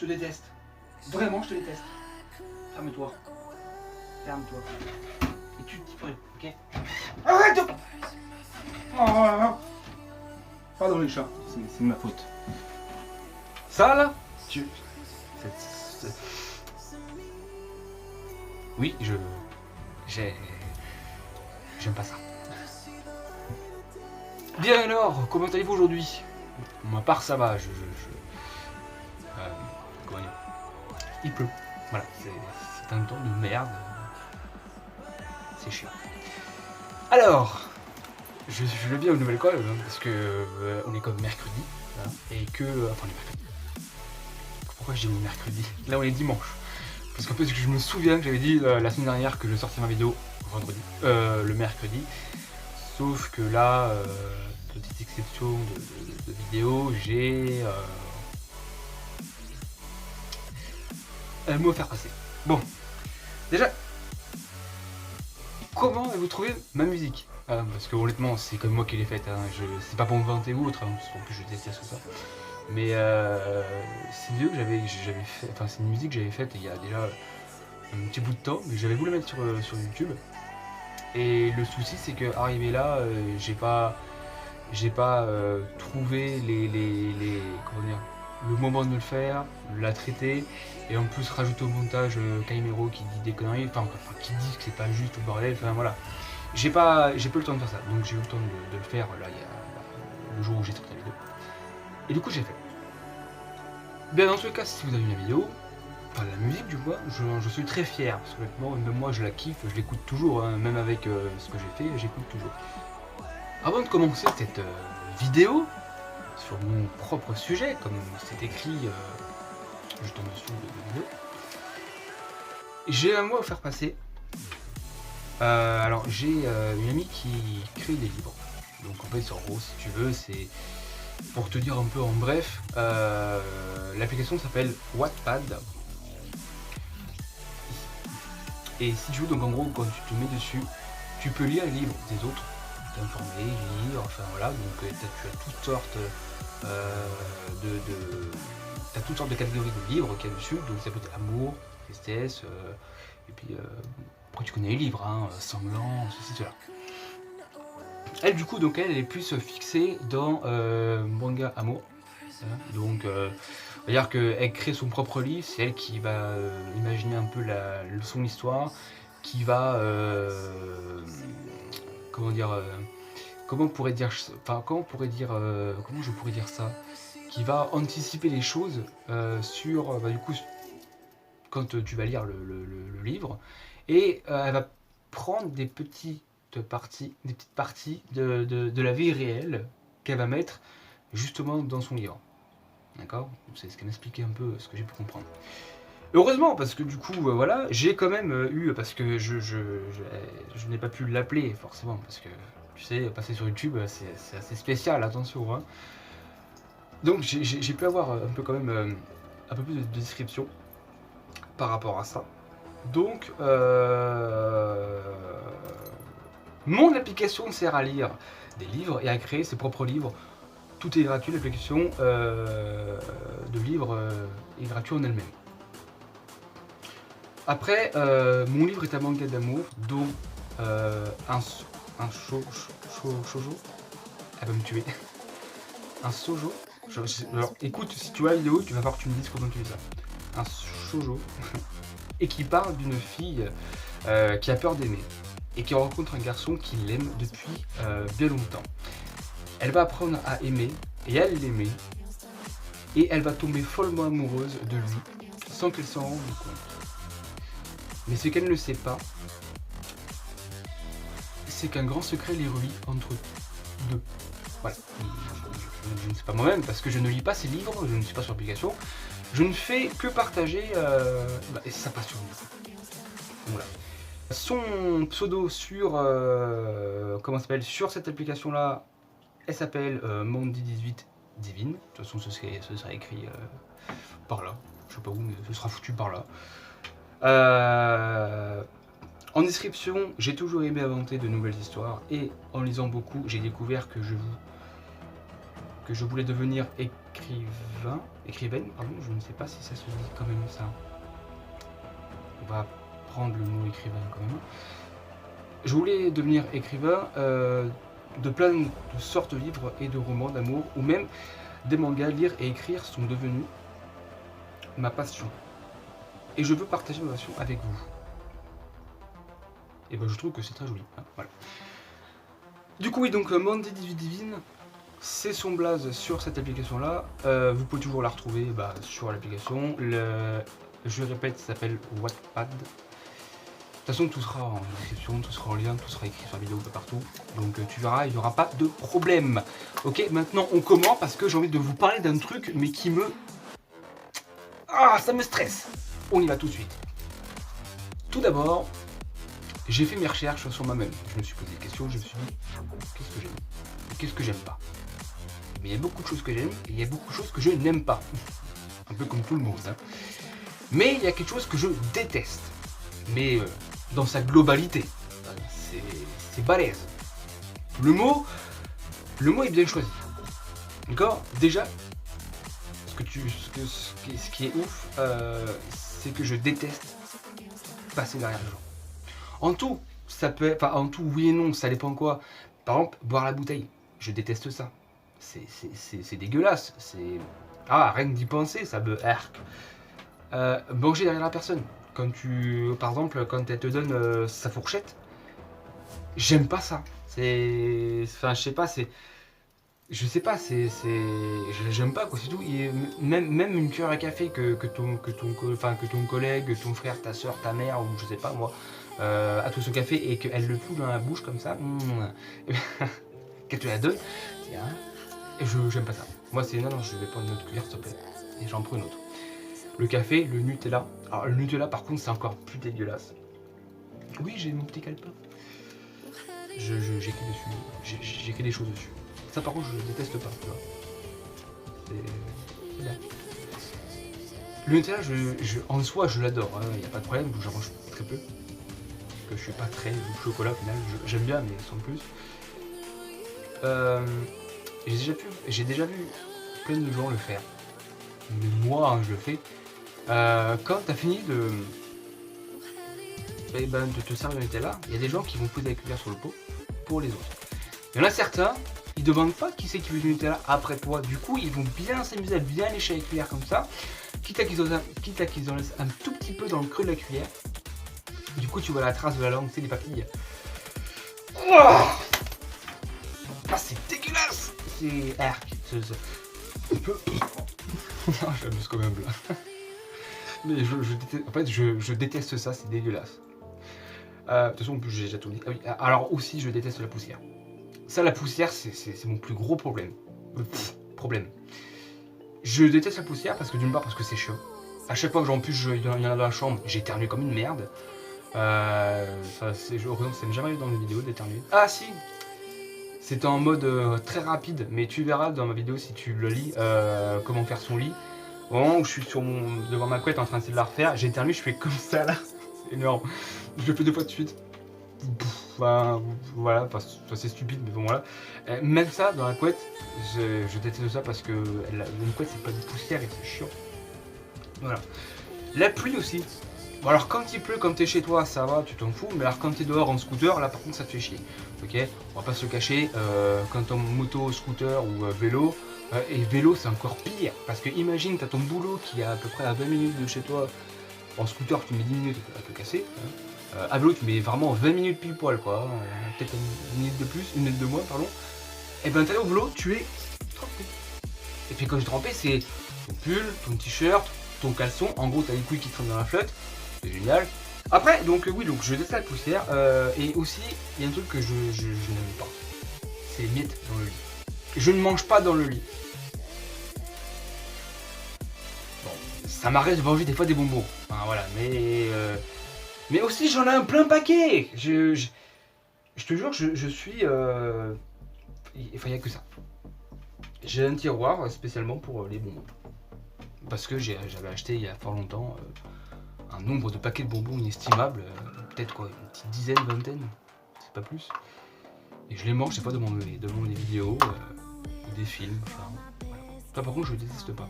te déteste. Vraiment, je te déteste. Ferme-toi. Ferme-toi. Et tu te dis plus, ok? Arrête de... Oh. Pardon les chats, c'est de ma faute. Ça là, oui, j'aime pas ça. Bien alors, comment allez-vous aujourd'hui? À part ça va, comment dire? Il pleut. Voilà, c'est un temps de merde. C'est chiant. Alors, je le viens aux nouvelles calls, hein, parce que on est comme mercredi, hein, et que... Enfin, les mercredis. Pourquoi je dis mercredi? Là, on est dimanche. Parce qu'en fait, je me souviens que j'avais dit la semaine dernière que je sortais ma vidéo vendredi, le mercredi. Sauf que là, petite exception de vidéo, j'ai un mot à faire passer. Bon, déjà, comment avez-vous trouvé ma musique? Parce que honnêtement, c'est comme moi qui l'ai faite, hein. C'est pas pour me vanter ou autre, hein, parce que je déteste ça. Mais c'est une vidéo que j'avais fait, enfin c'est une musique que j'avais faite il y a déjà un petit bout de temps, mais j'avais voulu la mettre sur YouTube. Et le souci c'est que arrivé là, j'ai pas trouvé comment dire, le moment de le faire, la traiter, et en plus rajouter au montage Calimero qui dit des conneries, enfin qui dit que c'est pas juste au bordel, enfin voilà. J'ai pas eu le temps de faire ça, donc j'ai eu le temps de le faire là il y a le jour où j'ai traité la vidéo. Et du coup j'ai fait. Bien dans tous les cas, si vous avez vu la vidéo, enfin la musique du coup, je suis très fier, parce que honnêtement, même moi je la kiffe, je l'écoute toujours, hein, même avec ce que j'ai fait, j'écoute toujours. Avant de commencer cette vidéo, sur mon propre sujet, comme c'est écrit juste en dessous de la vidéo, j'ai un mot à faire passer. Alors j'ai une amie qui crée des livres, donc en fait en gros si tu veux c'est... Pour te dire un peu en bref, l'application s'appelle Wattpad. Et si tu veux, donc en gros, quand tu te mets dessus, tu peux lire les livres des autres, t'informer, lire, enfin voilà. Donc tu as toutes sortes t'as toutes sortes de catégories de livres qu'il y a dessus. Donc ça peut être amour, tristesse, et puis après tu connais les livres, hein, sanglant, ceci, cela. Elle du coup donc elle est plus fixée dans manga amour, hein, donc on va dire qu'elle crée son propre livre, c'est elle qui va imaginer un peu son histoire, qui va comment dire comment je pourrais dire ça, qui va anticiper les choses sur du coup quand tu vas lire le livre, et elle va prendre des petites parties de la vie réelle qu'elle va mettre justement dans son livre. D'accord? C'est ce qu'elle m'expliquait un peu, ce que j'ai pu comprendre. Heureusement, parce que du coup, voilà, j'ai quand même eu, parce que je n'ai pas pu l'appeler forcément, parce que tu sais, passer sur YouTube, c'est assez spécial, attention. Hein. Donc j'ai pu avoir un peu quand même un peu plus de description par rapport à ça. Donc, mon application sert à lire des livres et à créer ses propres livres. Tout est gratuit, l'application de livres est gratuite en elle-même. Après, mon livre est un manga d'amour, dont un shoujo. Elle va me tuer. Un shoujo. Alors, écoute, si tu vois la vidéo, tu vas voir que tu me dises comment tu dis ça. Un shoujo. Et qui parle d'une fille qui a peur d'aimer et qui rencontre un garçon qui l'aime depuis bien longtemps. Elle va apprendre à aimer et à l'aimer, et elle va tomber follement amoureuse de lui sans qu'elle s'en rende compte. Mais ce qu'elle ne sait pas, c'est qu'un grand secret les relie entre deux. Voilà. Je ne sais pas moi-même parce que je ne lis pas ces livres, je ne suis pas sur l'application. Je ne fais que partager sa passion. Voilà. Son pseudo sur sur cette application là, elle s'appelle Mandy18 Divine. De toute façon ce sera écrit par là. Je sais pas où, mais ce sera foutu par là. En description, j'ai toujours aimé inventer de nouvelles histoires, et en lisant beaucoup, j'ai découvert que je voulais devenir écrivain. écrivaine, pardon, je ne sais pas si ça se dit quand même ça. On va prendre le mot écrivain quand même. Je voulais devenir écrivain de plein de sortes de livres et de romans d'amour, ou même des mangas. Lire et écrire sont devenus ma passion. Et je veux partager ma passion avec vous. Et ben je trouve que c'est très joli. Hein, voilà. Du coup, oui, donc Mandy 18 Divine, c'est son blaze sur cette application-là. Vous pouvez toujours la retrouver sur l'application. Je répète, ça s'appelle Wattpad. De toute façon, tout sera en description, tout sera en lien, tout sera écrit sur la vidéo un peu partout. Donc tu verras, il n'y aura pas de problème. Ok, maintenant on commence parce que j'ai envie de vous parler d'un truc, mais qui me... Ah, ça me stresse. On y va tout de suite. Tout d'abord, j'ai fait mes recherches sur moi-même. Je me suis posé des questions, je me suis dit, qu'est-ce que j'aime et qu'est-ce que j'aime pas. Mais il y a beaucoup de choses que j'aime et il y a beaucoup de choses que je n'aime pas. Un peu comme tout le monde. Hein. Mais il y a quelque chose que je déteste. Mais dans sa globalité. C'est balèze. Le mot est bien choisi. D'accord ? Déjà, ce qui est ouf, c'est que je déteste passer derrière les gens. En tout, ça peut être, enfin en tout, oui et non, ça dépend quoi. Par exemple, boire la bouteille, je déteste ça. C'est dégueulasse. Rien que d'y penser, ça me arc. Manger derrière la personne. Par exemple, quand elle te donne sa fourchette, j'aime pas ça. Enfin, j'aime pas quoi, c'est tout. Même une cuillère à café que ton collègue, ton frère, ta soeur, ta mère, ou je sais pas moi, a tout son café et qu'elle le fout dans la bouche comme ça, qu'elle te la donne, et j'aime pas ça. Moi c'est non, je vais prendre une autre cuillère s'il te plaît, et j'en prends une autre. Le café, le Nutella. Alors le Nutella par contre c'est encore plus dégueulasse. Oui, j'ai mon petit calepin. J'écris dessus, j'écris des choses dessus. Ça par contre je déteste pas, tu vois. C'est là. Le Nutella, en soi je l'adore, y a pas de problème, j'en mange très peu. Parce que je suis pas très chocolat au final, j'aime bien mais sans plus. J'ai déjà vu plein de gens le faire. Mais moi je le fais. Quand t'as fini de te servir le Nutella, il y a des gens qui vont poser la cuillère sur le pot pour les autres. Il y en a certains, ils demandent pas qui c'est qui veut du Nutella après toi. Du coup, ils vont bien s'amuser à bien lécher la cuillère comme ça, quitte à qu'ils en laissent un tout petit peu dans le creux de la cuillère. Du coup, tu vois la trace de la langue, c'est les papilles. Ah, c'est dégueulasse. C'est j'abuse quand même là. Mais je déteste ça, c'est dégueulasse. De toute façon, j'ai déjà tout dit. Ah oui, alors aussi, je déteste la poussière. Ça, la poussière, c'est mon plus gros problème. Je déteste la poussière parce que d'une part, parce que c'est chiant. À chaque fois que il y en a dans la chambre, j'éternue comme une merde. Heureusement, ça n'est jamais eu dans mes vidéos d'éternuer. Ah si, c'était en mode très rapide, mais tu verras dans ma vidéo si tu le lis, comment faire son lit. Au moment où je suis devant ma couette en train d'essayer de la refaire, j'éternue, je fais comme ça là, c'est énorme. Je le fais 2 fois de suite. Voilà, c'est stupide, mais bon voilà. Même ça, dans la couette, je déteste ça parce que une couette c'est pas de poussière et c'est chiant. Voilà. La pluie aussi. Bon alors quand il pleut, quand t'es chez toi, ça va, tu t'en fous, mais alors quand t'es dehors en scooter, là par contre ça te fait chier. Ok, on va pas se le cacher, quand t'es en moto, scooter ou vélo, et vélo c'est encore pire, parce que imagine t'as ton boulot qui est à peu près à 20 minutes de chez toi, en scooter tu mets 10 minutes à te casser, à vélo tu mets vraiment 20 minutes pile poil quoi, peut-être une minute de plus, une minute de moins pardon, et ben t'allais au boulot, tu es trempé. Et puis quand je suis trempé c'est ton pull, ton t-shirt, ton caleçon, en gros t'as les couilles qui traînent dans la flotte. C'est génial. Après, donc oui, donc je déteste la poussière. Et aussi, il y a un truc que je n'aime pas. C'est les miettes dans le lit. Je ne mange pas dans le lit. Bon, ça m'arrête de manger des fois des bonbons. Enfin voilà, mais aussi j'en ai un plein paquet. Je te jure, je suis. Enfin, il n'y a que ça. J'ai un tiroir spécialement pour les bonbons. Parce que j'avais acheté il y a fort longtemps. Un nombre de paquets de bonbons inestimable, peut-être quoi, une petite dizaine, vingtaine, c'est pas plus. Et je les mange, c'est pas devant des vidéos ou des films. Enfin, voilà. Ça par contre je déteste pas.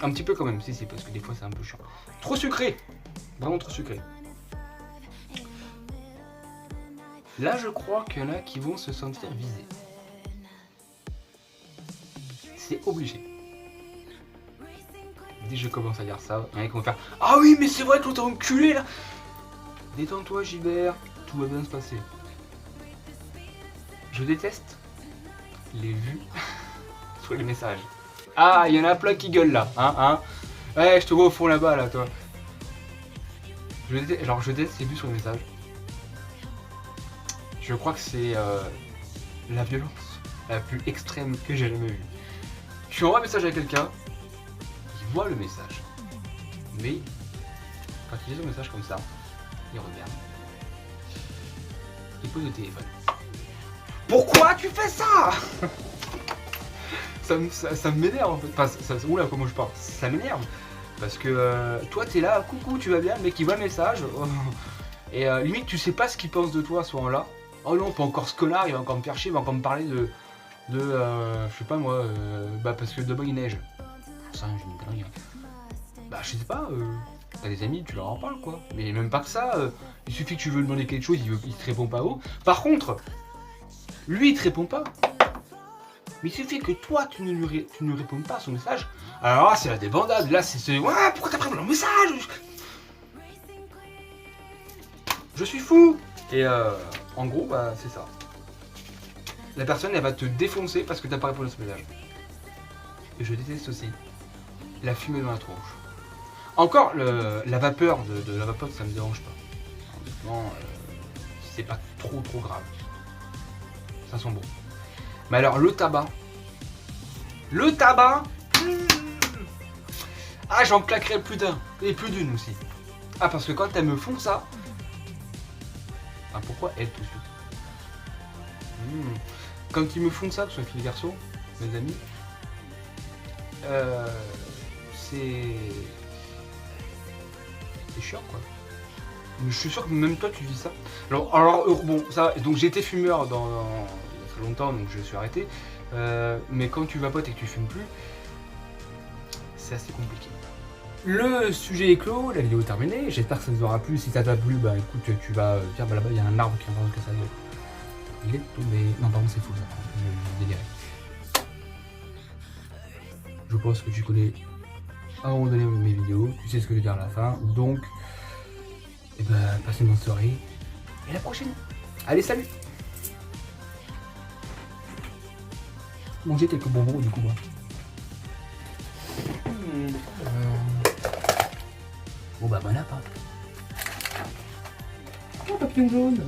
Un petit peu quand même, si, parce que des fois c'est un peu chiant. Trop sucré. Vraiment trop sucré. Là, je crois qu'il y en a qui vont se sentir visés. C'est obligé. Dès que je commence à dire ça, il y en a qui vont faire « Ah oui, mais c'est vrai que l'autre enculé là !» Détends-toi, Gilbert, tout va bien se passer. Je déteste les vues sur les messages. Ah, il y en a plein qui gueulent là, hein. Ouais, je te vois au fond là-bas, là, toi. Je déteste les vues sur les messages. Je crois que c'est la violence la plus extrême que j'ai jamais vue. Tu envoies un message à quelqu'un, il voit le message, mais quand il lit le message comme ça, il regarde, il pose le téléphone. Pourquoi tu fais ça? Ça m'énerve en fait. Enfin, oula, comment je parle? Ça m'énerve. Parce que toi, t'es là, coucou, tu vas bien? Le mec, il voit le message. Et limite, tu sais pas ce qu'il pense de toi à ce moment-là. Oh non, pas encore ce connard, il va encore me faire chier, il va encore me parler de je sais pas moi, parce que demain il neige. Ça, j'ai une connerie. Bah, je sais pas, t'as des amis, tu leur en parles quoi. Mais même pas que ça, il suffit que tu veux demander quelque chose, il te répond pas haut. Par contre, lui, il te répond pas. Mais il suffit que toi, tu ne lui réponds pas à son message. Alors là, c'est la débandade. Là, c'est ouais, pourquoi t'as pris mon message? Je suis fou. Et en gros, bah, c'est ça. La personne, elle va te défoncer parce que t'as pas répondu à ce message. Et je déteste aussi la fumée dans la tronche. Encore, la vapeur de la vapeur, ça me dérange pas. Honnêtement, c'est pas trop grave. Ça sent bon. Mais alors, le tabac. Le tabac. Ah, j'en claquerai plus d'un. Et plus d'une aussi. Ah, parce que quand elles me font ça. Ah, pourquoi elles tout de suite? Quand ils me font ça, que ce soit filles et garçons, mes amis, c'est chiant quoi. Mais je suis sûr que même toi tu vis ça. Alors bon, ça, donc j'ai été fumeur il y a très longtemps, donc je suis arrêté. Mais quand tu vapotes et que tu fumes plus, c'est assez compliqué. Le sujet est clos, la vidéo est terminée. J'espère que ça vous aura plu. Si ça t'a plu, bah écoute, tu vas dire, bah là-bas il y a un arbre qui est en train de casser la gueule. Il est tombé. Non, pardon, c'est faux ça. Je délire. Je pense que tu connais à un moment donné mes vidéos, tu sais ce que je veux dire à la fin. Donc, eh ben, passez une bonne soirée. Et à la prochaine. Allez, salut. Manger quelques bonbons du coup. Moi. Bon bah bon appart. Oh, papillon jaune.